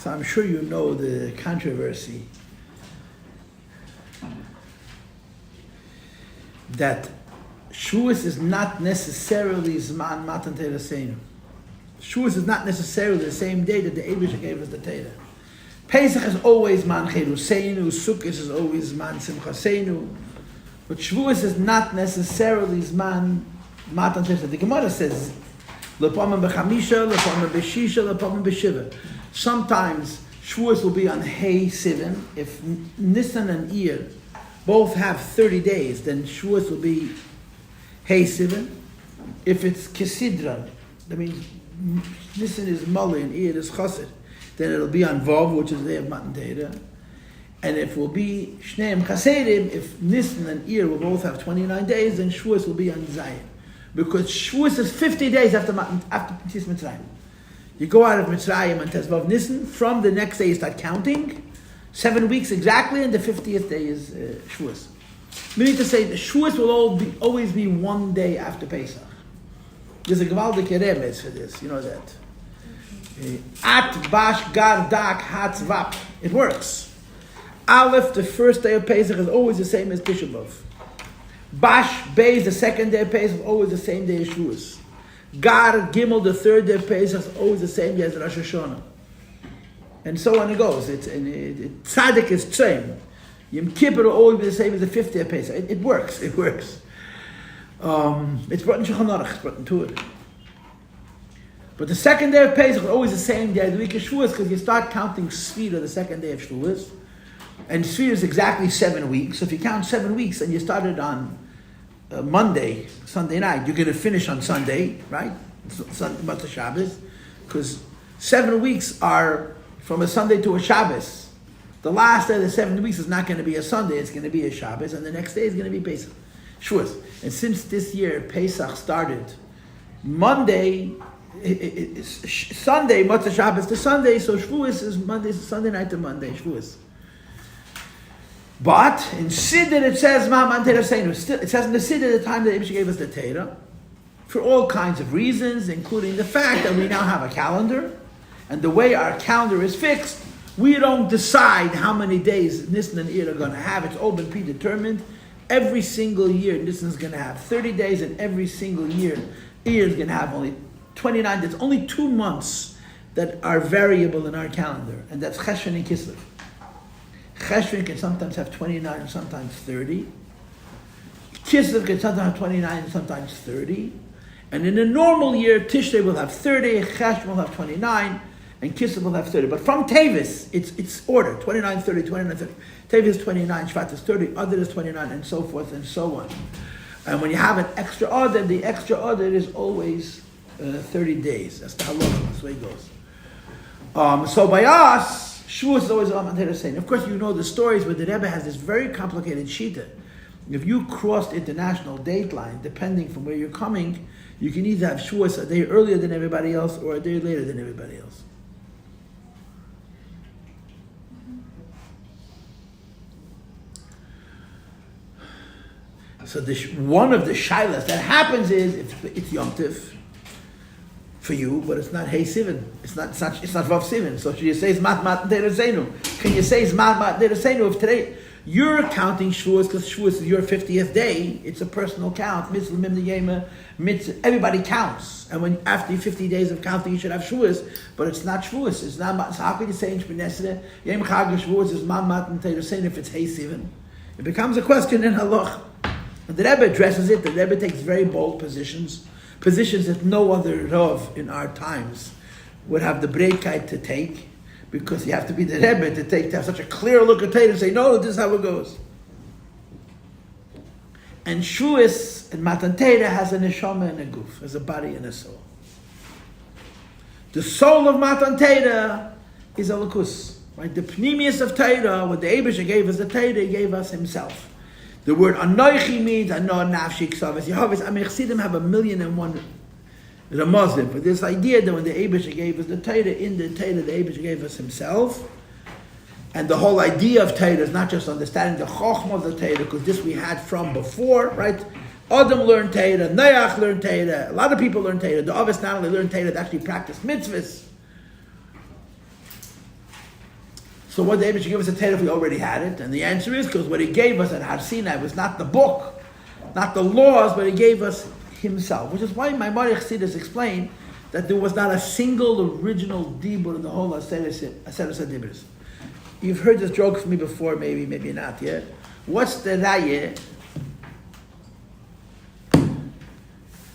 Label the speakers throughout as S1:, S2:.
S1: So I'm sure you know the controversy that Shavuos is not necessarily Zman Matan Torah Seinu. Shavuos is not necessarily the same day that the Eibusha gave us the Torah. Pesach is always Man Cheruseinu, Sukkot is always Man Simchaseinu, but Shavuos is not necessarily Zman Matan Torah. The Gemara says, Lepamim b'chamisha, lepamim b'shisha, lepamim b'shiva. Sometimes Shavuos will be on Hay Sivan. If Nisan and Iyar both have 30 days, then Shavuos will be Hay Sivan. If it's Kesidra, that means Nisan is Mali and Iyar is Chassid, then it'll be on Vav, which is the day of Matan Torah. And if it will be Shneim Chasedim, if Nisan and Iyar will both have 29 days, then Shavuos will be on Zayin. Because Shavuos is 50 days after Tis Mitzrayim. You go out of Mitzrayim and Tezvav Nisan, from the next day you start counting, 7 weeks exactly, and the 50th day is Shavuos. Meaning to say, the Shavuos will always be 1 day after Pesach. There's a Gevaldik Yeremes for this, you know that. At Bash Gar Dak Hatzvap. It works. Aleph, the first day of Pesach, is always the same as Tisha B'Av. Bash Beis, the second day of Pesach, is always the same day as Shavuos. Gar Gimel, the third day of Pesach, is always the same day as Rosh Hashanah. And so on it goes. Tzaddik is Tzem. Yom Kippur will always be the same as the 5th day of Pesach. It works. It's brought in Shulchan Aruch, it's brought in Torah. But the second day of Pesach is always the same day of the week of Shavuos, because you start counting Sfira the second day of Shavuos. And Sfira is exactly 7 weeks. So if you count 7 weeks and you started on Monday, Sunday night, you're going to finish on Sunday, right? Matzah Shabbos. Because 7 weeks are from a Sunday to a Shabbos. The last day of the 7 weeks is not going to be a Sunday, it's going to be a Shabbos, and the next day is going to be Pesach. Shavuos. And since this year Pesach started Monday, Sunday, Matzah Shabbos to Sunday, so Shavuos is Monday, Sunday night to Monday, Shavuos. But in Siddur it says, Ma'aman Torah Seinu. It says in the Siddur the time that Eibusha gave us the Torah, for all kinds of reasons, including the fact that we now have a calendar, and the way our calendar is fixed, we don't decide how many days Nisan and Iyar are going to have. It's all been predetermined. Every single year Nisan is going to have 30 days, and every single year Iyar is going to have only 29 days. Only 2 months that are variable in our calendar, and that's Cheshvan and Kislev. Cheshvan can sometimes have 29 and sometimes 30. Kislev can sometimes have 29 and sometimes 30. And in a normal year, Tishrei will have 30, Cheshvan will have 29, and Kislev will have 30. But from Tevis, it's order, 29, 30, 29, 30. Tevis is 29, Shvat is 30, Adar is 29, and so forth and so on. And when you have an extra Adar, the extra Adar is always 30 days. That's the halacha, that's the way it goes. So by us, Shavuos is always Ma'aman Torah Seinu. Of course, you know the stories where the Rebbe has this very complicated shita. If you crossed international date line, depending from where you're coming, you can either have Shavuos a day earlier than everybody else or a day later than everybody else. So one of the shilas that happens is it's Yom Tif for you, but it's not Hey Sivan. It's not Vav Sivan. So should you say it's Ma'aman Torah Seinu? Can you say it's Ma'aman Torah Seinu if today you're counting Shavuos because Shavuos is your 50th day? It's a personal count. Mitzvah, Mimna Yema, Mitzvah. Everybody counts, and when after 50 days of counting, you should have Shavuos. But it's not Shavuos. It's not. So how can you say in Shminesre Yom Chag Shavuos is Ma'aman Torah Seinu if it's Hey Sivan? It becomes a question in halach. And the Rebbe addresses it. The Rebbe takes very bold positions that no other Rav in our times would have the breitkeit to take, because you have to be the Rebbe to have such a clear look at Torah and say, no, this is how it goes. And Shavuos and Matan Torah has a neshama and a guf, has a body and a soul. The soul of Matan Torah is a lakus, right? The pnimius of Torah, what the Eibusha gave us, the Torah gave us himself. The word anoichi means anor nafshi ksav. Yehovah's Chassidim have 1,000,001 Ramazim for this idea that when the Eibusha gave us the Torah, in the Torah the Eibusha gave us himself. And the whole idea of Torah is not just understanding the chokhmah of the Torah, because this we had from before, right? Adam learned Torah, Noach learned Torah, a lot of people learned Torah. The Avos not only learned Torah, they actually practiced mitzvahs. So what the Eibush give us a Torah if we already had it? And the answer is because what he gave us at Har Sinai was not the book, not the laws, but he gave us himself. Which is why my Mari Chassidus explained that there was not a single original dibur in the whole Aseret Dibros. You've heard this joke from me before, maybe not, yeah? What's the raya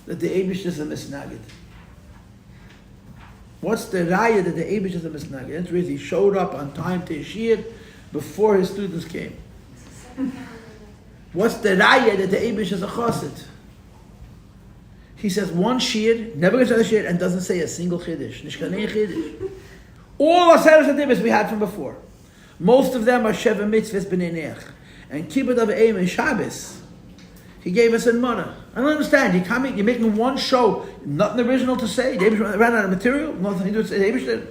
S1: that the Eibush is a misnagid? What's the raya that the Eibush is a misnagid? The answer is he showed up on time to Yeshir before his students came. What's the raya that the Eibush is a chassid? He says one shir, never gets another shir, and doesn't say a single chiddush. Nishkanei chiddush. All Aseret Dibros we had from before. Most of them are Sheva Mitzvahs B'nei Neach. And Kibbutz of Eim and Shabbos, he gave us in Mana. I don't understand. You're making one show, nothing original to say. The Eibush ran out of material, nothing to do with the Eibush did.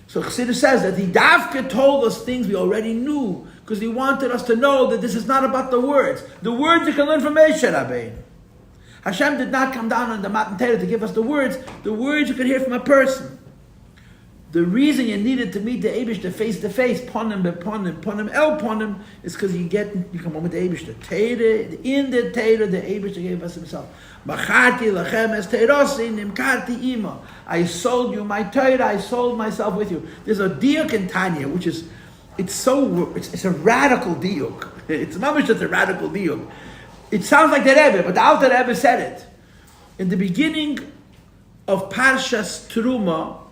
S1: So Chassidus says that he Davka told us things we already knew, because he wanted us to know that this is not about the words. The words you can learn from Moshe Rabbeinu. Hashem did not come down on the Matan Torah to give us the words you could hear from a person. The reason you needed to meet the Eibush face to face, ponim el ponim, is because you come home with the Eibush. In the Torah, the Eibush gave us himself. Macharti lachem es teirosi nimkarti ima. I sold you my Torah. I sold myself with you. There's a diuk in Tanya, which is it's a radical diuk. It's mamish just a radical diuk. It sounds like the Rebbe, but the Alter Rebbe said it in the beginning of Parshas Teruma.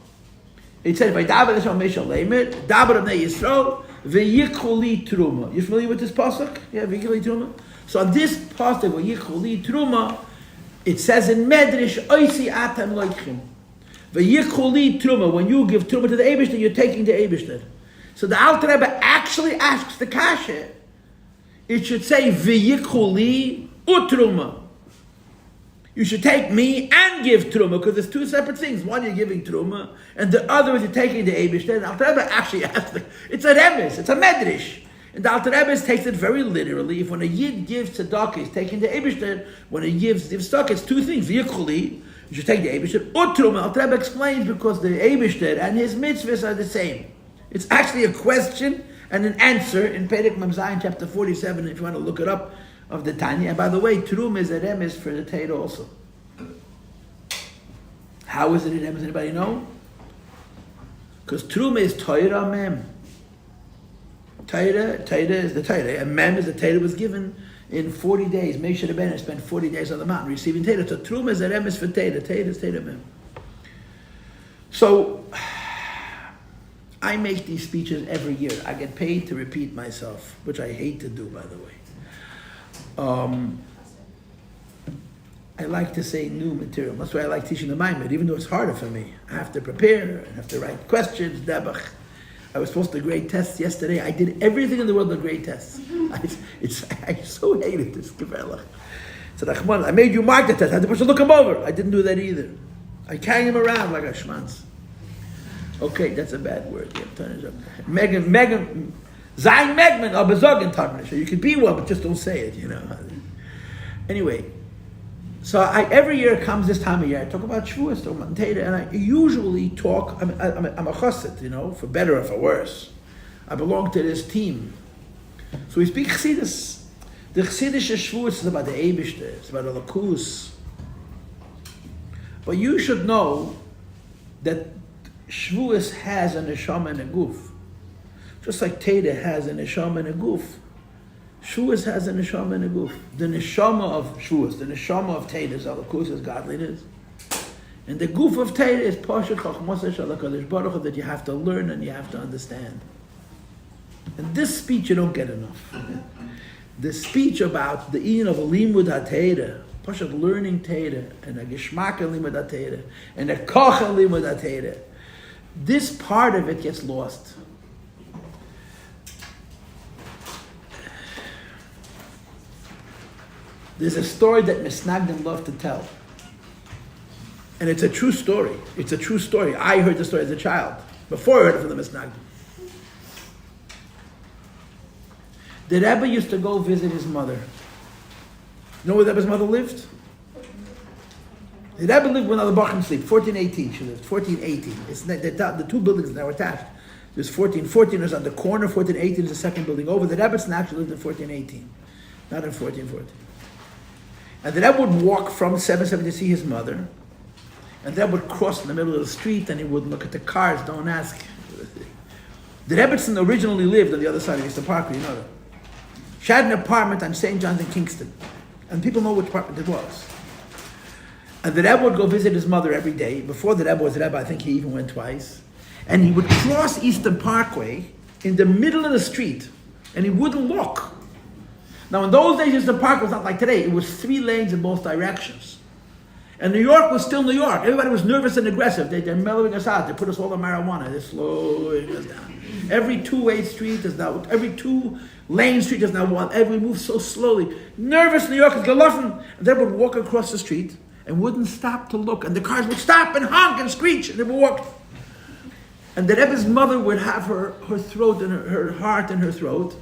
S1: It said, "Vaydaber Hashem Meshal Leimer, Daber Bnei Yisrael, veYichuli Teruma." You familiar with this pasuk? Yeah, veYichuli Teruma. So on this pasuk, veYichuli Teruma, it says in Medrash, "Oisi atam loichim." VeYichuli Teruma. When you give Teruma to the Eibishter, you're taking the Eibishter. So the Alter Rebbe actually asks the kasha. It should say veYichuli uTeruma. You should take me and give Truma, because there's two separate things. One, you're giving Truma, and the other is you're taking the Eibishter. And Alter Rebbe actually asks, it's a Remes, it's a Medrash. And the Alter Rebbe takes it very literally. If when a Yid gives tzedakah, he's taking the Eibishter. When a Yid gives tzedakah, it's two things. V'yichuli, you should take the Eibishter. Utruma, Alter Rebbe explains, because the Eibishter and his mitzvahs are the same. It's actually a question and an answer in Perek Mem Zayin, chapter 47, if you want to look it up, of the Tanya. And by the way, Truma is a Remes for the Torah also. How is it a Remes? Anybody know? Because Truma is Torah Mem. Torah is the Torah, and Mem is the Torah was given in 40 days. Moshe Rabbeinu spent 40 days on the mountain receiving Torah. So Truma is a Remes for Torah. Torah is Torah Mem. So I make these speeches every year. I get paid to repeat myself, which I hate to do, by the way. I like to say new material. That's why I like teaching the Maimed, even though it's harder for me. I have to prepare, I have to write questions, debach. I was supposed to grade tests yesterday. I did everything in the world to grade tests. I so hated this. So I made you mark the test. I had to look them over. I didn't do that either. I carry him around like a schmanz. Okay, that's a bad word. Megan, Zayn Megman or Bezogen Tarnish. You could be one, but just don't say it, Anyway, so every year comes this time of year, I talk about Shavuos, talk about Teda, and I usually talk, I'm a chassid, for better or for worse. I belong to this team. So we speak Chassidus. The Chassidische Shavuos is about the Eibishter, it's about the Lakus. But you should know that Shavuos has a neshama and a guf. Just like Teda has a neshama and a guf, Shavuos has a neshama and a guf. The neshama of Shavuos, the neshama of Teda is alakus, is godliness. And the guf of Teda is pasha chachmasa shel HaKadosh Baruch Hu, that you have to learn and you have to understand. And this speech you don't get enough. The speech about the Ian of Limud HaTeda, pasha learning Teda, and a Geshmak Limud HaTeda, and a Koch Limud HaTeda, this part of it gets lost. There's a story that Misnagdim love to tell. And it's a true story. It's a true story. I heard the story as a child, before I heard it from the Misnagdim. The Rebbe used to go visit his mother. You know where the Rebbe's mother lived? The Rebbe lived when the Bachim sleep. 1418 she lived. 1418. The two buildings now attached. There's 1414 is on the corner, 1418 is the second building over. The Rebbetzin actually lived in 1418, not in 1414. And the Rebbe would walk from 770 to see his mother, and the Rebbe would cross in the middle of the street, and he would look at the cars, don't ask. The Rebbetzin originally lived on the other side of Eastern Parkway, you know that. She had an apartment on St. John's in Kingston, and people know which apartment it was. And the Rebbe would go visit his mother every day. Before the Rebbe was the Rebbe, I think he even went twice. And he would cross Eastern Parkway in the middle of the street, and he wouldn't look. Now, in those days, Eastern Parkway was not like today. It was 3 lanes in both directions. And New York was still New York. Everybody was nervous and aggressive. They're mellowing us out. They put us all on marijuana. They're slowing us down. Every 2-way street is now, every 2-lane street is now one. Every move so slowly. Nervous New Yorkers, gelaufen. And they would walk across the street and wouldn't stop to look. And the cars would stop and honk and screech. And they would walk. And the Rebbe's mother would have her throat and her heart in her throat.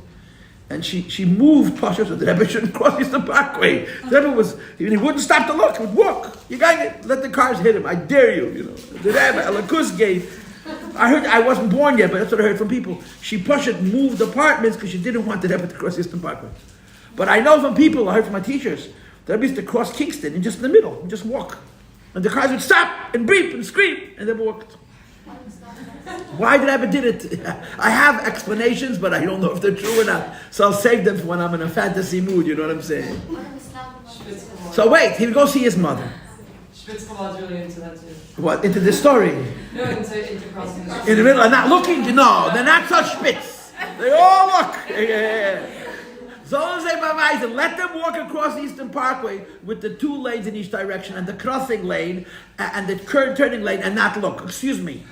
S1: And she moved Pasha so the Rebbe shouldn't cross Eastern Parkway. The Rebbe he wouldn't stop to look. He would walk. You gotta let the cars hit him. I dare you, you know. The Rebbe, Alakus gave. I heard, I wasn't born yet, but that's what I heard from people. She moved apartments because she didn't want the Rebbe to cross Eastern Parkway. But I know from people, I heard from my teachers, the Rebbe used to cross Kingston and just in the middle, and just walk. And the cars would stop and beep and scream, and they walked. Why the Rebbe did it? I have explanations, but I don't know if they're true or not. So I'll save them for when I'm in a fantasy mood, you know what I'm saying? So wait, he would go see his mother.
S2: Spitzkalad's really into that too.
S1: What, into the story?
S2: No, into crossing the street.
S1: In the middle, and not looking? No, they're not so spitz. They all look. So say and let them walk across Eastern Parkway with the 2 lanes in each direction and the crossing lane and the turning lane and not look. Excuse me.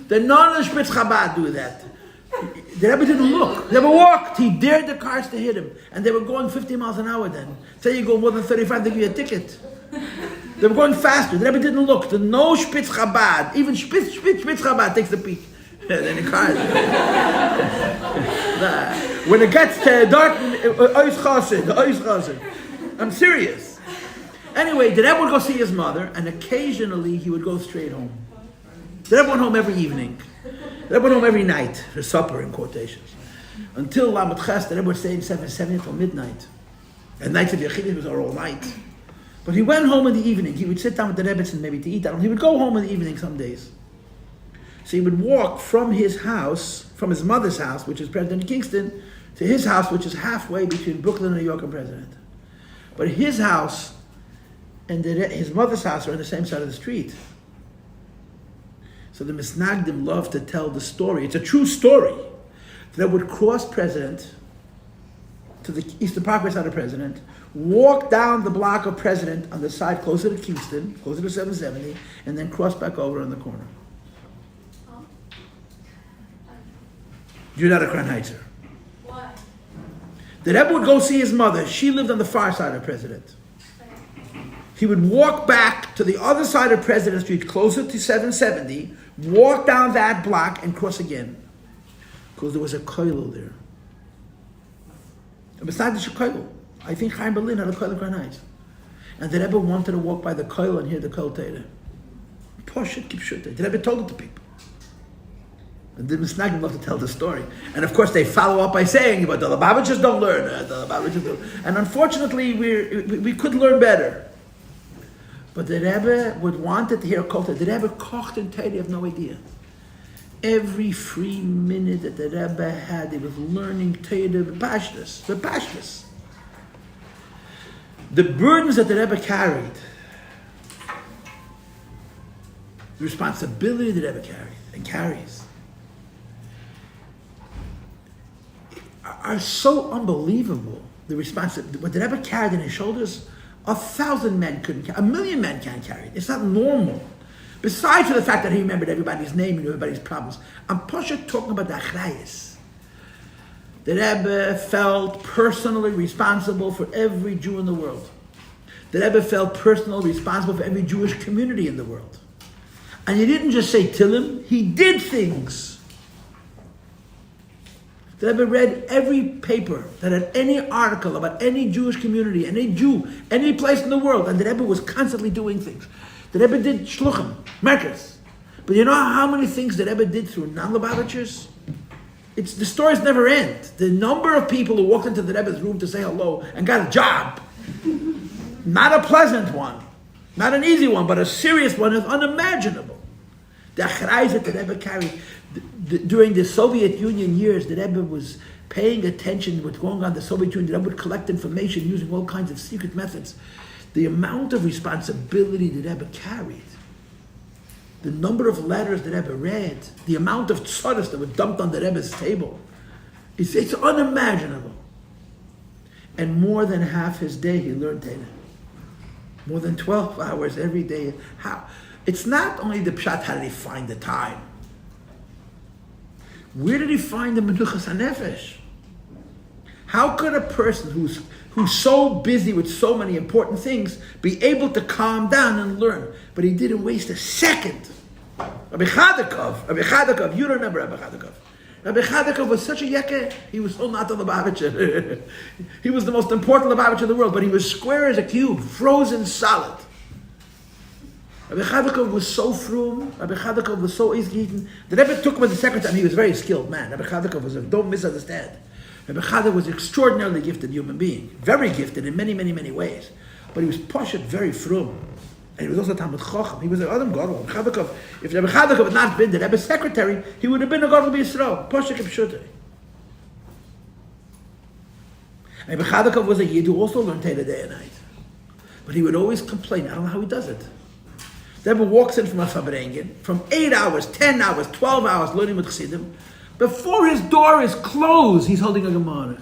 S1: The non-Spitz Chabad do that. The Rebbe didn't look. The Rebbe walked. He dared the cars to hit him. And they were going 50 miles an hour then. Say you go more than 35, they give you a ticket. They were going faster. The Rebbe didn't look. The no Spitz Chabad, even Spitz Chabad takes the peak. Then the cars. When it gets to dark, I'm serious. Anyway, the Rebbe would go see his mother, and occasionally he would go straight home. The Rebbe went home every evening. The Rebbe went home every night for supper, in quotations. Until Lamed Ches, the Rebbe would stay in 770 until midnight. And nights of Yechidus was all night. But he went home in the evening. He would sit down with the Rebbetzin maybe to eat. He would go home in the evening some days. So he would walk from his house, from his mother's house, which is President Kingston, to his house, which is halfway between Brooklyn and New York and President. But his house and his mother's house are on the same side of the street. So the Misnagdim love to tell the story. It's a true story. That would cross President to the Eastern Parkway side of President, walk down the block of President on the side closer to Kingston, closer to 770, and then cross back over on the corner. You're not a Crown Heitzer.
S3: Why?
S1: The Rebbe would go see his mother. She lived on the far side of President. He would walk back to the other side of President Street, closer to 770, walk down that block and cross again. Because there was a koilel there. And besides the koilel, I think Chaim Berlin had a koilel Crown Heights. And the Rebbe wanted to walk by the koilel and hear the koil Torah. Poshut kipshut. The Rebbe told it to people. And the Misnagdim love to tell the story. And of course they follow up by saying, but the Lubavitchers don't learn. And unfortunately, we could learn better. But the Rebbe would wanted to hear a kol Torah. The Rebbe kocht in Torah, you have no idea. Every free minute that the Rebbe had, he was learning Torah, the pashtus. The burdens that the Rebbe carried, the responsibility that the Rebbe carried and carries, are so unbelievable. The responsibility, what the Rebbe carried on his shoulders, 1,000 men couldn't carry, 1,000,000 men can't carry it. It's not normal. Besides for the fact that he remembered everybody's name and everybody's problems, I'm talking about the achrayus. The Rebbe felt personally responsible for every Jew in the world. The Rebbe felt personally responsible for every Jewish community in the world. And he didn't just say Tillim, he did things. The Rebbe read every paper that had any article about any Jewish community, any Jew, any place in the world, and the Rebbe was constantly doing things. The Rebbe did shluchim, markers. But you know how many things the Rebbe did through non-Lubavitchers? the stories never end. The number of people who walked into the Rebbe's room to say hello and got a job, not a pleasant one, not an easy one, but a serious one, is unimaginable. The achrayus that the Rebbe carried during the Soviet Union years, the Rebbe was paying attention to what's going on in the Soviet Union. The Rebbe would collect information using all kinds of secret methods. The amount of responsibility the Rebbe carried, the number of letters the Rebbe read, the amount of tzaras that were dumped on the Rebbe's table, it's unimaginable. And more than half his day he learned Torah. More than 12 hours every day. How? It's not only the pshat, how did he find the time? Where did he find the menuchas hanefesh? How could a person who's so busy with so many important things be able to calm down and learn? But he didn't waste a second. Rabbi Chadakov, you don't remember Rabbi Chadakov. Rabbi Chadakov was such a yeke, he was so not the Lubavitcher. He was the most important Lubavitcher in the world, but he was square as a cube, frozen solid. Rabbi Chadakov was so frum, Rabbi Chadakov was so easy-eaten. The Rebbe took him as a secretary, he was a very skilled man. Rabbi Chadakov was don't misunderstand. Rabbi Chadakov was an extraordinarily gifted human being, very gifted in many, many, many ways. But he was poshet, very frum. And he was also Talmud Chacham. He was an Adam Gadol. If Rabbi Chadakov had not been the Rebbe's secretary, he would have been a Gadol B'Yisrael. Poshet K'pshutai. Rabbi Chadakov was a Yid who also learned Torah day and night. But he would always complain. I don't know how he does it. The Rebbe walks in from a Fabrengen, from 8 hours, 10 hours, 12 hours learning with Chassidim. Before his door is closed, he's holding a Gemara.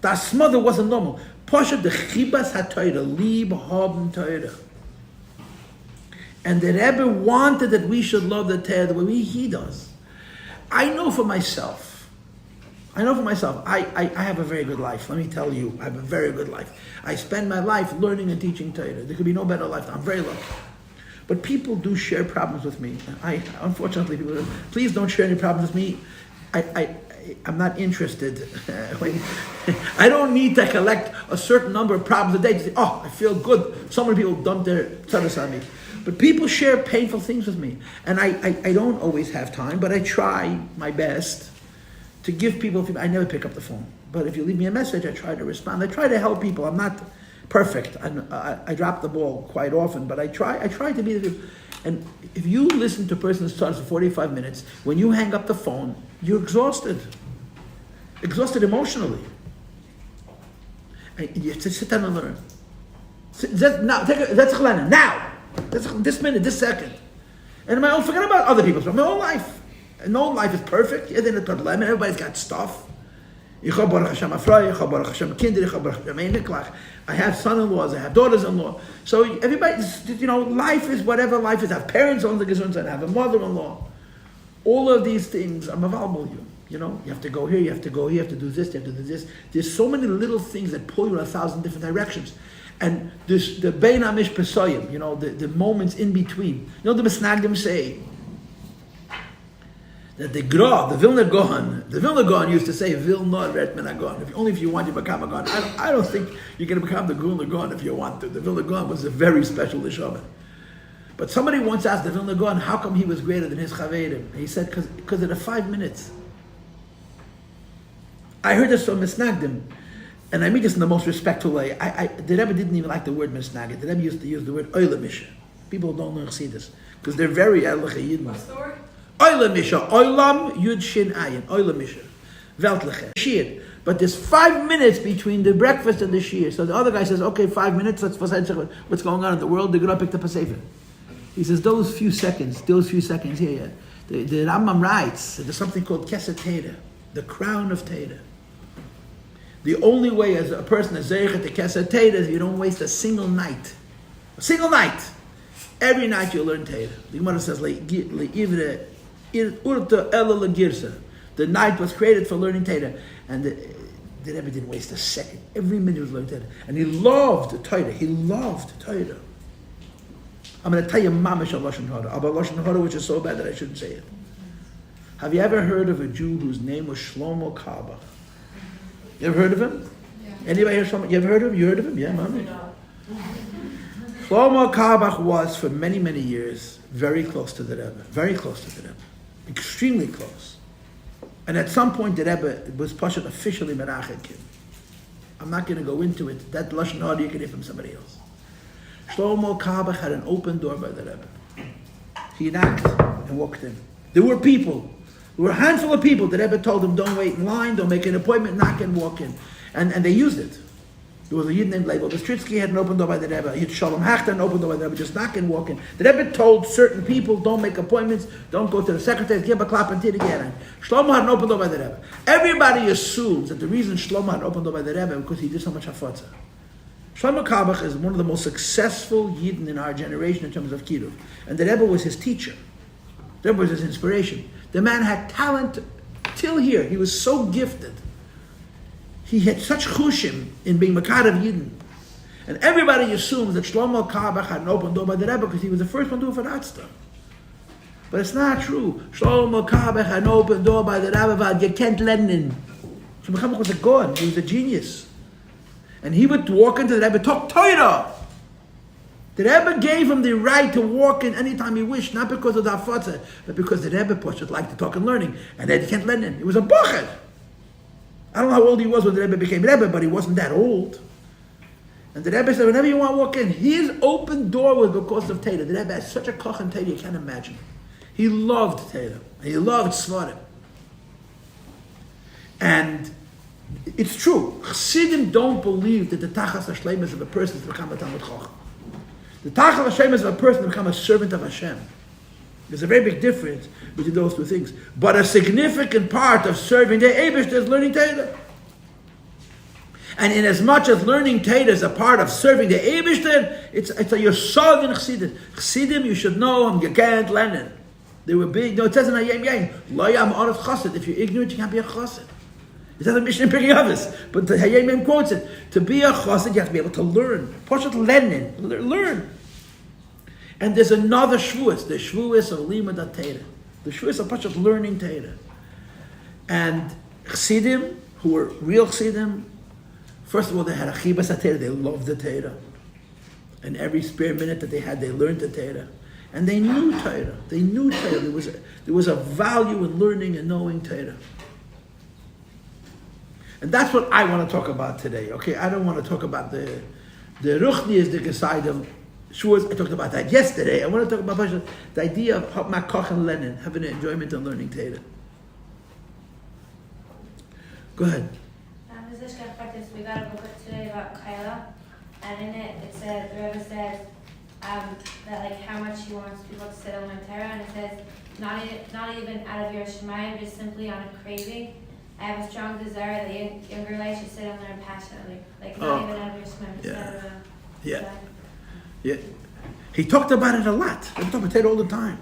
S1: The smother wasn't normal. Poshet the Chibas HaTorah, Lieb Haben Torah. And the Rebbe wanted that we should love the Torah the way he does. I know for myself. I have a very good life. Let me tell you, I have a very good life. I spend my life learning and teaching Torah. There could be no better life. I'm very lucky. But people do share problems with me. Unfortunately, people please don't share any problems with me. I'm not interested. I don't need to collect a certain number of problems a day to say, oh, I feel good. So many people dump their tzaras on me. But people share painful things with me. And I don't always have time, but I try my best to give people feedback. I never pick up the phone. But if you leave me a message, I try to respond. I try to help people. I'm not perfect. I drop the ball quite often, but I try to be the. And if you listen to a person who starts for 45 minutes, when you hang up the phone, you're exhausted emotionally. And you have to sit down and learn. That's now. This minute, this second. And my own, forget about other people's, my own life. And no life is perfect. Everybody's got stuff. I have son-in-laws, I have daughters-in-law. So everybody's, life is whatever life is. I have parents on the gesundheit, I have a mother-in-law. All of these things are available you. You have to go here, you have to go here, you have to do this, you have to do this. There's so many little things that pull you in 1,000 different directions. And the Bein Amish Pesoyim, the moments in between. The Mesnagdim say that the Vilna Gaon used to say, Vilna Ret Men Agon. Only if you want to become a Gaon. I don't think you're going to become the Vilna Gaon if you want to. The Vilna Gaon was a very special Neshama. But somebody once asked the Vilna Gaon how come he was greater than his Chaverim. He said, because of the 5 minutes. I heard this from Mesnagdim. And I mean this in the most respectful way. The Rebbe didn't even like the word Mesnagid. The Rebbe used to use the word Oile Misha. People don't learn Chassidus because they're very Erliche Yidden.
S2: What's the word?
S1: Oile Misha. Oilam Yud Shin Ayin. Oile Misha. Weltliche. Shir. But there's 5 minutes between the breakfast and the shir. So the other guy says, okay, 5 minutes, let's what's going on in the world. They're going to pick up a sefer. He says, those few seconds here. The Rambam writes, there's something called Kesed Teda, the crown of Teda. The only way as a person is zeichet to Kesed Teda is you don't waste a single night. A single night. Every night you learn Teda. The Gemara says, the night was created for learning Teda. And the Rebbe didn't waste a second. Every minute he was learning Teda. And he loved Teda. He loved Teda. I'm going to tell you mamish of Lashon Hara. About Lashon Hara, which is so bad that I shouldn't say it. Have you ever heard of a Jew whose name was Shlomo Karbach? You ever heard of him? Yeah. Anybody heard Shlomo? You ever heard of him? You heard of him? Yeah, mommy. Shlomo Karbach was for many, many years very close to the Rebbe. Very close to the Rebbe. Extremely close. And at some point, the Rebbe was Pashat officially Merachet Kim. I'm not going to go into it. That Lashon Hara you can hear from somebody else. Shlomo Kabach had an open door by the Rebbe. He knocked and walked in. There were people. There were a handful of people. The Rebbe told them, don't wait in line, don't make an appointment, knock and walk in. And they used it. There was a Yid named Leibel Bistritsky had an open door by the Rebbe. Yid Shalom Hachter an open door by the Rebbe. Just knock and walk in. The Rebbe told certain people, don't make appointments, don't go to the secretary, give a clap and tit again. Shlomo had an open door by the Rebbe. Everybody assumes that the reason Shlomo had an open door by the Rebbe because he did so much hafotza. Shlomo Kabach is one of the most successful Yidden in our generation in terms of Kiruv. And the Rebbe was his teacher. The Rebbe was his inspiration. The man had talent till here. He was so gifted. He had such chushim in being Makar of Yidden. And everybody assumes that Shlomo Kabach had an open door by the Rebbe because he was the first one to do it for that stuff. But it's not true. Shlomo Kabach had an open door by the Rebbe, but you can't let in. Shlomo Kabach was a god. He was a genius. And he would walk into the Rebbe, talk Torah. The Rebbe gave him the right to walk in anytime he wished, not because of the hafotza, but because the Rebbe Poshet liked to talk and learning, and then he can't let in. He was a bochet. I don't know how old he was when the Rebbe became Rebbe, but he wasn't that old. And the Rebbe said, whenever you want to walk in, his open door was because of Torah. The Rebbe had such a koch in Torah you can't imagine. He loved Torah. He loved Svarim. And it's true. Chassidim don't believe that the tachas hashleimus of a person is to become a Talmud Chacham. The tachas hashleimus of a person is to become a servant of Hashem. There's a very big difference between those two things. But a significant part of serving the Eibush is learning Torah. And in as much as learning Torah is a part of serving the Eibush, it's a yosod in Chassidus. Chassidim, you should know, you can't learn it. They were big. No, it says in Hayem Yain, Lo Yam Orach Chassid. If you're ignorant, you can't be a Chassid. It says in Mishnah Pirkei Avos, but the Hayem Yain quotes it. To be a Chassid, you have to be able to learn. Poshet Lenin, learn. And there's another shvuas, the shvuas of limud Torah, the shvuas of Poshet learning Torah. And Chassidim, who were real Chassidim, first of all, they had a chibas Torah. They loved the Torah, and every spare minute that they had, they learned the Torah, and they knew Torah. They knew Torah. There was a value in learning and knowing Torah. And that's what I want to talk about today. Okay, I don't want to talk about the ruchnias, the gesaidim. Sure, I talked about that yesterday. I want to talk about the idea of Makoch and Lenin, having an enjoyment in learning Torah. Go ahead.
S3: We got a book today about Kaila, and in it says, the Rebbe says that like how much he wants people to sit on learn Torah, and it says not even out of your shemayim, just simply on a craving. I have a strong desire that younger life should sit and learn passionately, like not even out of your shemayim, just out of a desire.
S1: Yeah, he talked about it a lot. He talked about it all the time.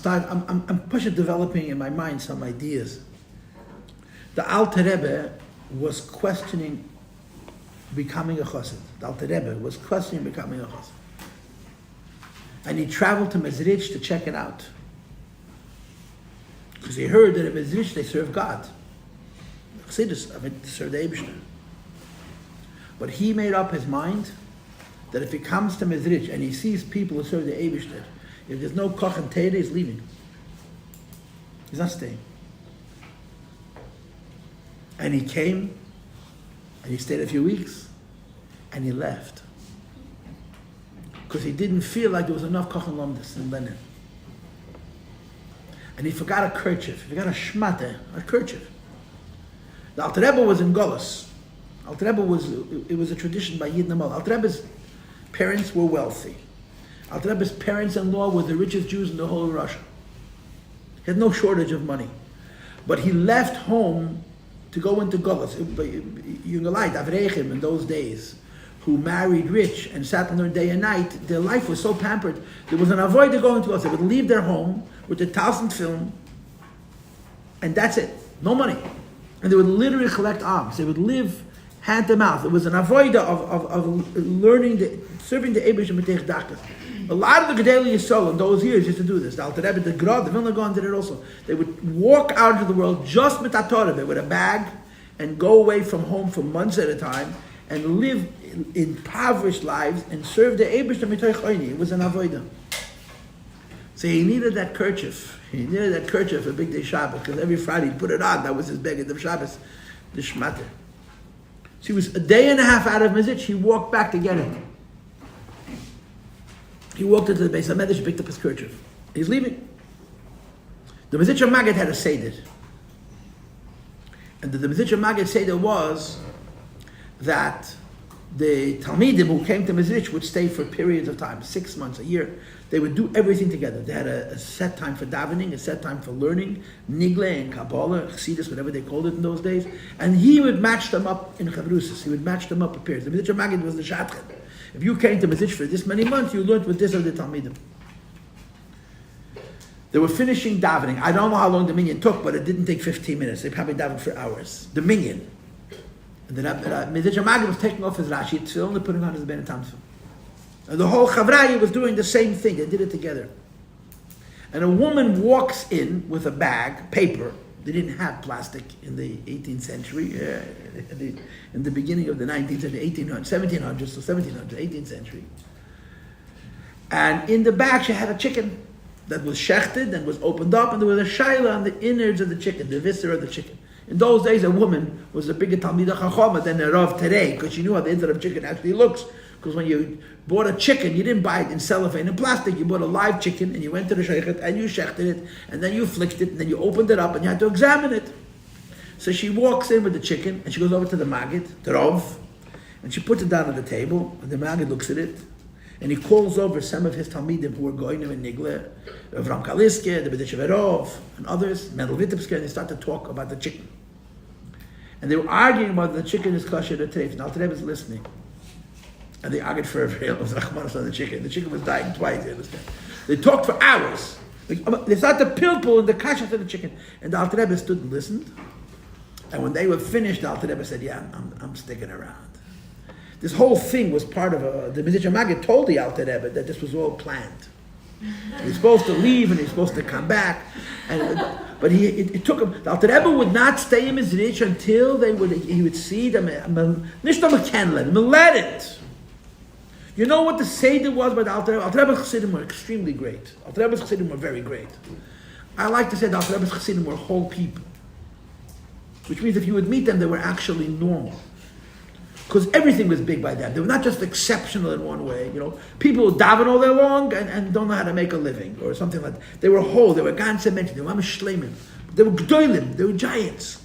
S1: I'm pushing developing in my mind some ideas. The Alter Rebbe was questioning becoming a chassid. The Alter Rebbe was questioning becoming a chassid. And he traveled to Mezrich to check it out. Because he heard that in Mezrich they serve God. Chassidus, they serve the Eibishter. But he made up his mind that if he comes to Mezrich and he sees people who serve the Eibishter, if there's no koch and Torah, he's leaving. He's not staying. And he came, and he stayed a few weeks, and he left. Because he didn't feel like there was enough koch and lomdus in Lenin. And he forgot a kerchief. He forgot a shmata, a kerchief. The Alter Rebbe was in Golos. Alter Rebbe was a tradition by Yid Namal. Alter Rebbe's parents were wealthy. Alter Rebbe's parents-in-law were the richest Jews in the whole of Russia. He had no shortage of money. But he left home to go into Golos. Yungalite, Avrechim in those days, who married rich and sat and learned day and night, their life was so pampered. There was an avoid to go into Golos. They would leave their home with a 1,000 film, and that's it. No money. And they would literally collect alms. They would live hand to mouth. It was an avoida of learning, serving the Eibush and Metech Dakas. A lot of the Gedali Yisrael in those years used to do this. The Alter Rebbe, the Grod, the Vilna Gaon did it also. They would walk out into the world just with a Torah with a bag and go away from home for months at a time and live impoverished lives and serve the Eibush and Metech Dakas. It was an avoida. So he needed that kerchief. He needed that kerchief for Big Day Shabbos because every Friday he'd put it on. That was his beged of Shabbos, the Shmata. She was a day and a half out of Mizitch. He walked back to get it. He walked into the Beis HaMedrash, picked up his kerchief. He's leaving. The Mizitch Maggid had a Seder. And the Mizitch Maggid Seder was that the Talmidim who came to Mizitch would stay for periods of time, 6 months, a year. They would do everything together. They had a set time for davening, a set time for learning, Nigle and Kabbalah, Chassidus, whatever they called it in those days. And he would match them up in Chavrusis. He would match them up in periods. The Mizitch Maggid was the Shatchet. If you came to Mizitch for this many months, you learned with this of the Talmidim. They were finishing davening. I don't know how long the minyan took, but it didn't take 15 minutes. They probably davened for hours. The minyan. And then Mizitch Maggid was taking off his Rashi tefillin and putting on his Ben Tam tefillin. And the whole Chavraya was doing the same thing. They did it together. And a woman walks in with a bag, paper. They didn't have plastic in the 18th century. In the beginning of the 19th century, 1800s, 1700s, so 1700s, 18th century. And in the bag she had a chicken that was shechted and was opened up, and there was a shaila on the innards of the chicken, the viscera of the chicken. In those days, a woman was a bigger Talmidah Chachama than a Rav today, because she knew how the inside of chicken actually looks. Because when you bought a chicken, you didn't buy it in cellophane and plastic. You bought a live chicken, and you went to the sheikhet, and you shechted it, and then you flicked it, and then you opened it up, and you had to examine it. So she walks in with the chicken, and she goes over to the Maggid, the Rav, and she puts it down on the table, and the Maggid looks at it, and he calls over some of his Talmidim who were going to Nigle, Avram Kaliske, the B'disheverov, and others, Mendel Vitebske, and they start to talk about the chicken. And they were arguing about the chicken is kosher or treif. Now Tereb is listening. And they argued for a very long time on the chicken. The chicken was dying twice, you understand? They talked for hours. They started to pilpul in the kasha to the chicken. And the Alter Rebbe stood and listened. And when they were finished, the Alter Rebbe said, yeah, I'm sticking around. This whole thing was part of the Mizitch Maggid told the Alter Rebbe that this was all planned. He was supposed to leave and he was supposed to come back. But it took him. The Alter Rebbe would not stay in Mizitch until he would see them. Let it. You know what the Seder was by the Alter Rebbe? Alter Rebbe's Chassidim were extremely great. Alter Rebbe's Chassidim were very great. I like to say the Alter Rebbe's Chassidim were whole people. Which means if you would meet them, they were actually normal. Because everything was big by them. They were not just exceptional in one way. You know, people who daven all day long and don't know how to make a living or something like that. They were whole. They were ganze Menschen. They were shleimim. They were gdoilim. They were giants.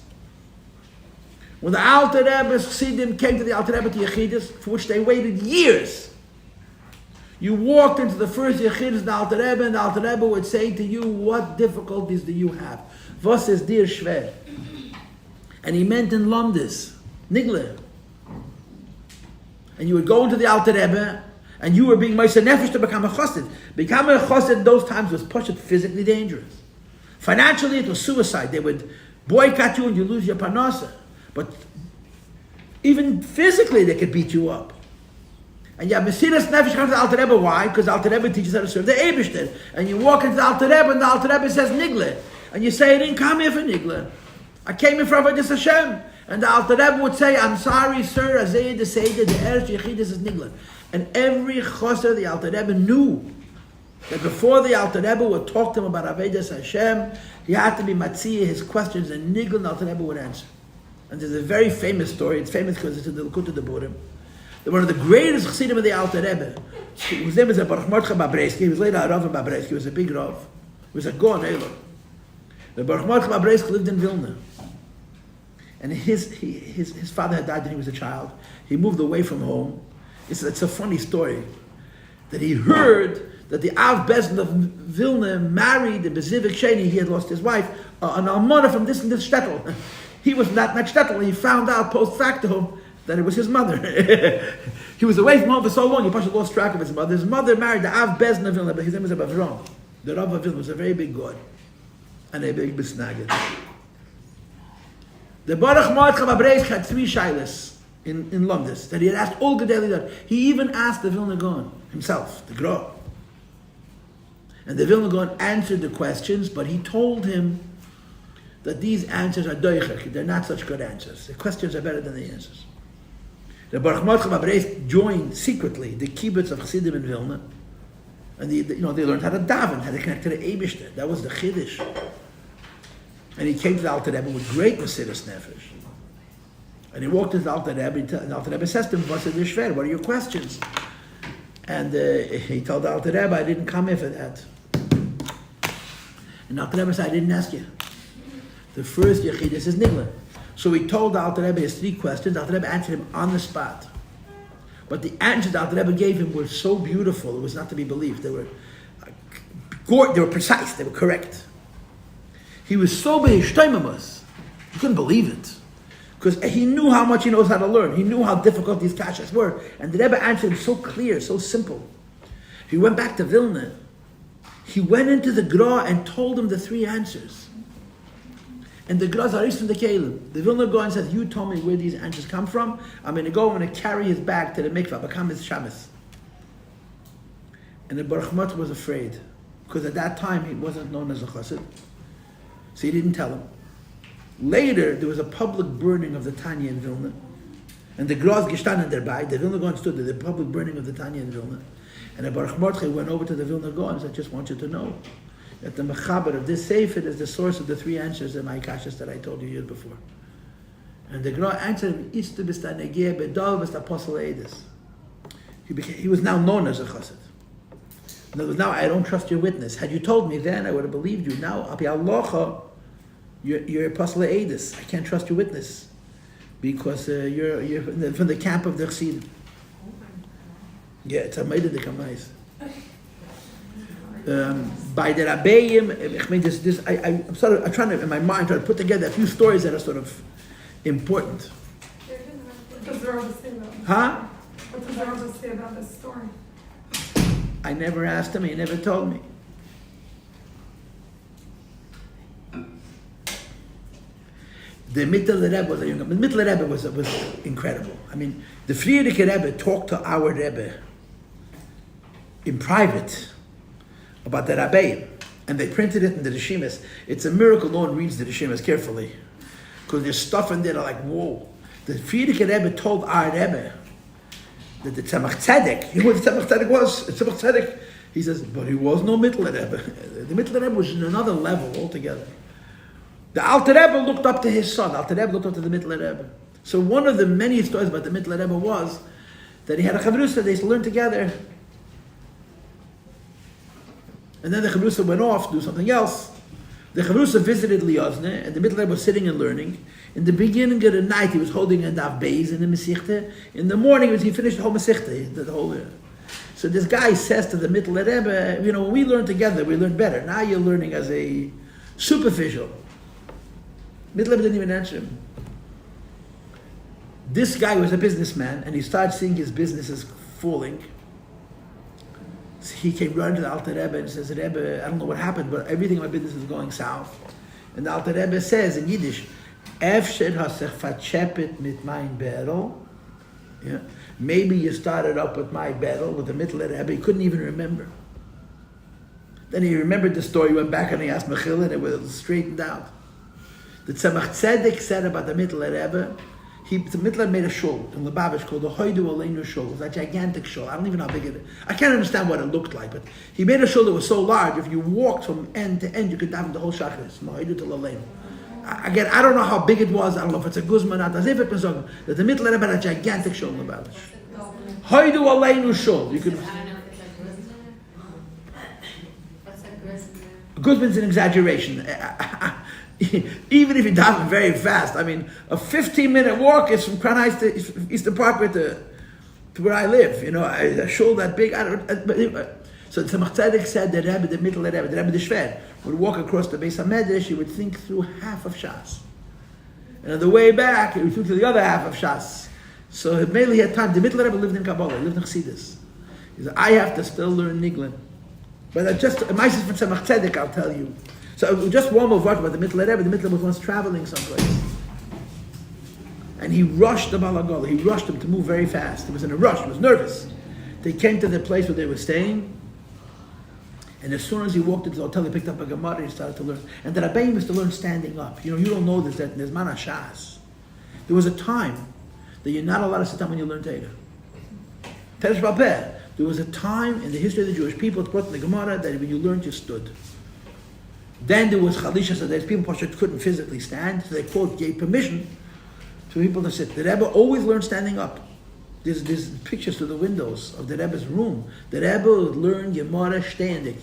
S1: When the Alter Rebbe's Chassidim came to the Alter Rebbe to Yechidus, for which they waited years, you walked into the first Yechidus of the Alter Rebbe, and the Alter Rebbe would say to you, what difficulties do you have? Was ist dir schwer? And he meant in Lomdis, Nigle. And you would go into the Alter Rebbe, and you were being Moshe Nefesh to become a chassid. Becoming a chassid in those times was pushed physically dangerous. Financially, it was suicide. They would boycott you and you lose your parnasa. But even physically, they could beat you up. And you have Mesiras Nefesh comes to the Alter Rebbe. Why? Because the Alter Rebbe teaches how to serve the Eibishter. And you walk into the Alter Rebbe, and the Alter Rebbe says Nigle. And you say, I didn't come here for Nigle. I came here for Avodas Hashem. And the Alter Rebbe would say, I'm sorry, sir, Azayah the Seder, the Eretz Yechidus is Nigle. And every chosser the Alter Rebbe knew that before the Alter Rebbe would talk to him about Avodas Hashem, he had to be matziyah his questions, and Nigle and the Alter Rebbe would answer. And there's a very famous story. It's famous because it's in the Likutei Deburim. One of the greatest chassidim of the Alter Rebbe, his name was Baruch Mordechai Babreski. He was later a Rav in Babreski. He was a big Rav. He was a Gaon Eilon. The Baruch Mordechai Babreski lived in Vilna. And his father had died when he was a child. He moved away from home. It's a funny story. That he heard that the Av Bezin of Vilna married the Bezivik Sheni. He had lost his wife, an almana from this and this shtetl. He was not shtetl, and he found out post facto that it was his mother. He was away from home for so long, he probably lost track of his mother. His mother married the Av Bezin of Vilna, but his name was Avram. The Rav of Vilna was a very big god and a big bisnagid. The Baruch Mordechai Babreis had 3 shaylas in Lumdis that he had asked all Gedali that. He even asked the Vilna Gaon himself, the Gra. And the Vilna Gaon answered the questions, but he told him that these answers are doichak. They're not such good answers. The questions are better than the answers. The Baruch Mordechai Babreis joined secretly the kibbutz of Chassidim in Vilna, and they learned how to daven, how to connect to the Eibishter. That was the chiddush. And he came to the Alter Rebbe with great Mesiras Nefesh. And he walked to the Alter Rebbe, and the Alter Rebbe says to him, "What are your questions?" And he told the Alter Rebbe, "I didn't come here for that." And the Alter Rebbe said, "I didn't ask you. The first Yechidus is Nigla." So he told the Alter Rebbe his 3 questions. The Alter Rebbe answered him on the spot. But the answers the Alter Rebbe gave him were so beautiful, it was not to be believed. They were precise, they were correct. He was so behishtoimamus, he couldn't believe it. Because he knew how much he knows how to learn. He knew how difficult these kashas were. And the Rebbe answered him so clear, so simple. He went back to Vilna. He went into the Gra and told him the 3 answers. And the Gra Zaris from the Kalim. The Vilna Gaon said, "You told me where these answers come from. I'm going to carry his bag to the mikvah, become his shabbos." And the Baruch Mot was afraid. Because at that time, he wasn't known as a chassid. So he didn't tell him. Later, there was a public burning of the Tanya in Vilna. And the Graz gestanden dabei, the Vilna Gaon stood there, the public burning of the Tanya in Vilna. And the Baruch Mordechai went over to the Vilna Gaon and said, "I just want you to know that the mechaber of this sefer is the source of the 3 answers in my kashas that I told you years before." And the Gra answered him, "Istu bist negeh bedal bist apostle Eidus." He was now known as a chassid. In other words, now I don't trust your witness. Had you told me then, I would have believed you. Now, api alocha, you're apostle Eidus. I can't trust your witness because you're from the camp of the Chassidim. Yeah, it's a maida de kamais. By the Rabbeim, I'm trying to, in my mind, try to put together a few stories that are sort of important.
S4: What does the Rebbe say about this?
S1: Huh?
S4: What does the Rebbe say about this story?
S1: I never asked him, he never told me. The Mittel Rebbe was a younger. The Mittel Rebbe was incredible. I mean, the Friedrich Rebbe talked to our Rebbe in private about the Rabbeim, and they printed it in the Rishimas. It's a miracle no one reads the Rishimas carefully, because there's stuff in there that like, whoa. The Friedrich Rebbe told our Rebbe that the Tzemach Tzedek, you know what the Tzemach Tzedek was? The Tzemach Tzedek, he says, but he was no Mittel Rebbe. The Mittel Rebbe was in another level altogether. The Alter Rebbe looked up to his son. The Alter Rebbe looked up to the Mittel Rebbe. So one of the many stories about the Mittel Rebbe was that he had a chavrusa, they used to learn together. And then the chavrusa went off to do something else. The chavrusa visited Liozne, and the Mittel Rebbe was sitting and learning. In the beginning of the night, he was holding a daf beis in the Mesichte. In the morning, he finished the whole Mesichte, the whole. So this guy says to the Mittel Rebbe, you know, when we learn together, we learn better. Now you're learning as a superficial. Mittel Rebbe didn't even answer him. This guy was a businessman, and he started seeing his businesses falling. So he came running to the Alter Rebbe and says, "Rebbe, I don't know what happened, but everything in my business is going south." And the Alter Rebbe says in Yiddish, "Efsher hasech fatshepet mit mein berel." Yeah, maybe you started up with my berel with the Mittel Rebbe. He couldn't even remember. Then he remembered the story. He went back and he asked Mechila, and it was straightened out. The Tzemach Tzedek said about the Mittel Rebbe, the Mittel made a shul in Lubavitch called the Hoidu Aleinu Shul. It was a gigantic shul. I don't even know how big it is. I can't understand what it looked like, but he made a shul that was so large, if you walked from end to end, you could daven the whole Shachris, from Hoidu to Aleinu. Again, I don't know how big it was. I don't know if it's a guzman or not. As if it was that the Mittel Rebbe had a gigantic shul in Lubavitch. Hoidu Aleinu Shul. You could.
S3: What's a guzman?
S1: Guzman's an exaggeration. Even if you daven very fast, I mean, a 15-minute walk is from Crown Heights to Eastern Parkway to where I live. You know, a shul that big. So Tzemach Tzedek said the Rebbe, the Mittel Rebbe, the Rebbe the Shver, would walk across the Beis HaMedrash. He would think through half of Shas, and on the way back, he would think through the other half of Shas. So mainly he had time. The Mittel Rebbe lived in Kabbalah, he lived in Chassidus. He said, "I have to still learn Niglin," but I just my sister from Tzemach Tzedek, I'll tell you. So just one more word about the Mittel Rebbe. The Mittel Rebbe was once traveling someplace, And he rushed the Balagol. He rushed him to move very fast. He was in a rush. He was nervous. They came to the place where they were staying. And as soon as he walked into the hotel, he picked up a Gemara and he started to learn. And the Rabbeim was to learn standing up. You don't know this, that there's Mana Shas. There was a time that you're not allowed to sit down when you learn Torah. Teresh Balpeh. There was a time in the history of the Jewish people, it's brought in the Gemara, that when you learned, you stood. Then there was Chalisha, so there's people who couldn't physically stand, so they, quote, gave permission for people to sit. The Rebbe always learned standing up. There's pictures to the windows of the Rebbe's room. The Rebbe would learn Gemara standing.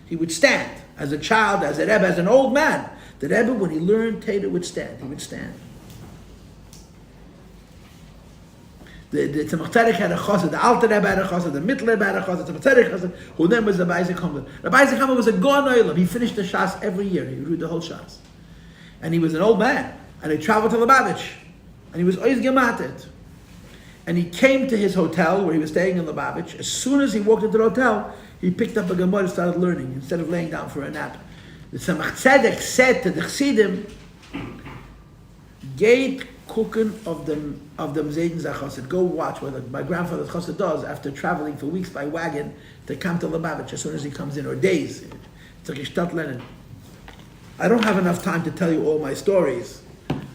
S1: He would stand. As a child, as a Rebbe, as an old man. The Rebbe, when he learned Torah, would stand. He would stand. The Tzemach Tzedek had a chassid, the Alter Rebbe had a chassid, the Mittler Rebbe had a chassid, the Tzemach Tzedek chassid, who then was the Rabbi Yossi Paltiel. Rabbi Yossi Paltiel was a Gon Olam. He finished the Shas every year. He read the whole Shas. And he was an old man. And he traveled to Lubavitch. And he was Oiz Gematet. And he came to his hotel where he was staying in Lubavitch. As soon as he walked into the hotel, he picked up a Gemara and started learning instead of laying down for a nap. The Tzemach Tzedek said to the Chassidim, Gate cooking of them Zayden Zachassid. Go watch what my grandfather's chassid does after traveling for weeks by wagon to come to Lubavitch as soon as he comes in, or days. It's like a Shtat Lenin. I don't have enough time to tell you all my stories.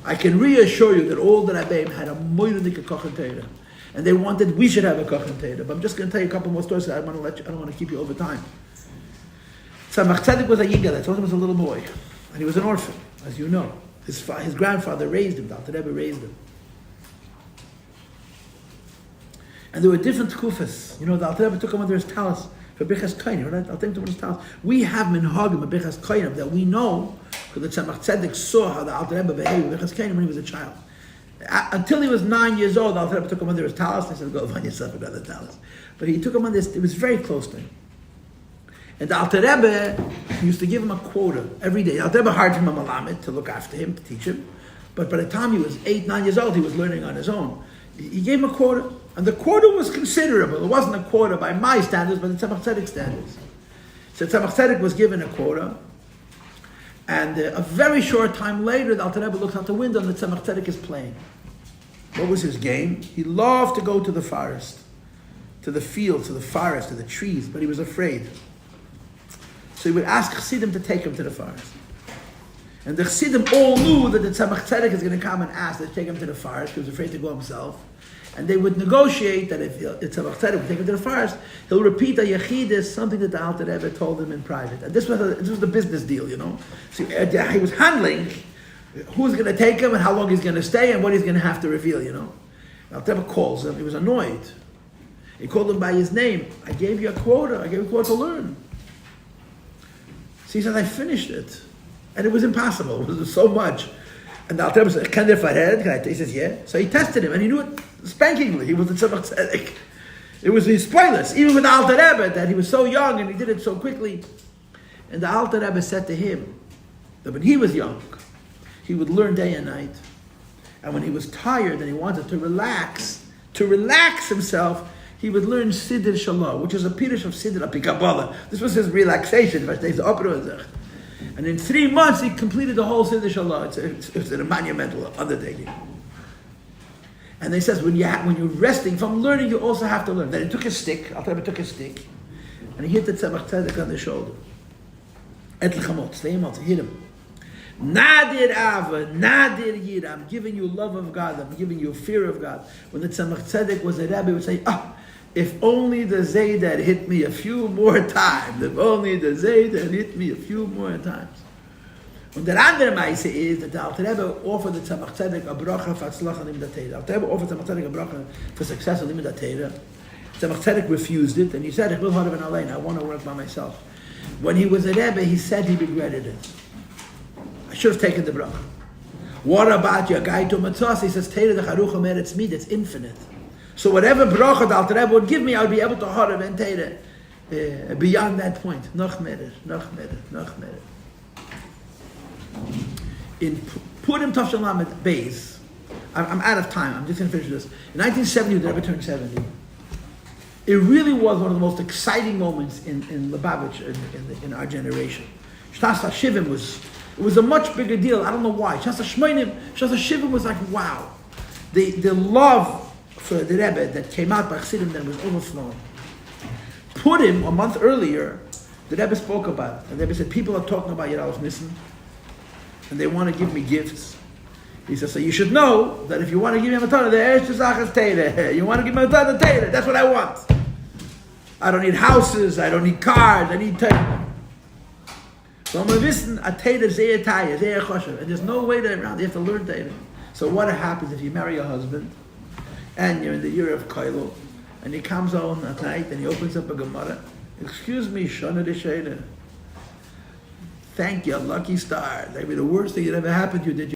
S1: I can reassure you that all the Rabbeim had a moirudik kochan Torah, and they wanted we should have a kochan Torah. But I'm just going to tell you a couple more stories. I don't want to keep you over time. Tzemach Tzedek was a yigal. I told him he was a little boy, and he was an orphan, as you know. His grandfather raised him. The Alter Rebbe raised him. And there were different kufas. The Alter Rebbe took him under his talus for Bichas Kainim. Right? I'll take him under his talus. We have minhagim of Bichas Kainim that we know because the Tzemach Tzedek saw how the Alter Rebbe behaved with Bichas Kainim when he was a child. Until he was 9 years old, the Alter Rebbe took him under his talus and he said, go find yourself another talus. But he took him under his, it was very close to him. And the Alter Rebbe used to give him a quota every day. The Alter Rebbe hired him a malamed to look after him, to teach him. But by the time he was 8, 9 years old, he was learning on his own. He gave him a quota. And the quota was considerable. It wasn't a quota by my standards, but the Tzemach Tzedek standards. So Tzemach Tzedek was given a quota. And a very short time later, the Alter Rebbe looks out the window and the Tzemach Tzedek is playing. What was his game? He loved to go to the forest, to the fields, to the forest, to the trees, but he was afraid. So he would ask Chassidim to take him to the forest. And the Chassidim all knew that the Tzemach Tzedek is going to come and ask to take him to the forest. He was afraid to go himself. And they would negotiate that if the Tzemach Tzedek would take him to the forest, he'll repeat a yachidus, something that the Alter Rebbe told him in private. And this was the business deal, So he was handling who's going to take him and how long he's going to stay and what he's going to have to reveal, The Alter Rebbe calls him. He was annoyed. He called him by his name. I gave you a quota. I gave you a quota to learn. So he said, I finished it. And it was impossible. It was so much. And the Alter Rebbe said, can I? He says, yeah. So he tested him, and he knew it spankingly. He was the Tzemach Tzedek. It was his spoilers, even with the Alter Rebbe, that he was so young and he did it so quickly. And the Alter Rebbe said to him that when he was young, he would learn day and night. And when he was tired and he wanted to relax himself, he would learn Siddur Shalom, which is a pirush of Siddur Apikabala. This was his relaxation. And in 3 months, he completed the whole Siddur Shalom. It's a monumental undertaking. And they says when you're resting from learning, you also have to learn. Then he took a stick. Alter Rebbe took a stick, and he hit the Tzemach Tzedek on the shoulder. Et lechamot, stay him out, hit him. Nadir Ava, Nadir Yira. I'm giving you love of God. I'm giving you fear of God. When the Tzemach Tzedek was a Rebbe, he would say, if only the Zayd had hit me a few more times. If only the Zayd had hit me a few more times. And the andere Meise is that the Alter Rebbe offered the Tzemach Tzedek a bracha for Tzlach and Limdat Torah. Alter Rebbe offered Tzemach Tzedek a bracha for success in Limdat Torah. Tzemach Tzedek refused it, and he said, I will have an alein. I want to work by myself. When he was a Rebbe, he said he regretted it. I should have taken the bracha. What about your guy to Matzos? He says, Torah the Charuch Omer, it's me, that's infinite. So whatever bracha the Alter Rebbe would give me, I would be able to harav and Torah beyond that point. Noch merer. In Purim Tov Lamed Beis, I'm out of time. I'm just going to finish this. In 1970, the Rebbe turned 70. It really was one of the most exciting moments in Lubavitch in our generation. Shnas HaShivim was a much bigger deal. I don't know why. Shnas HaShmonim, Shnas HaShivim was like, wow. The love for the Rebbe that came out by Chassidim then was overflowing. Purim, a month earlier, the Rebbe spoke about it. And the Rebbe said, people are talking about Yeralef Nissen, and they want to give me gifts. He said, so you should know that if you want to give me a matana, the Eretz Zachas Teire. You want to give me a matana, Teire. That's what I want. I don't need houses, I don't need cars, I need Teire. So we wissen, a Teire is sehr Teire, sehr Choshev. And there's no way around. You have to learn Teire. So what happens if you marry a husband, and you're in the year of Koilo, and he comes home at night and he opens up a Gemara. Excuse me, Shana de Shana. Thank you, lucky star. That'd be the worst thing that ever happened to you. Did you?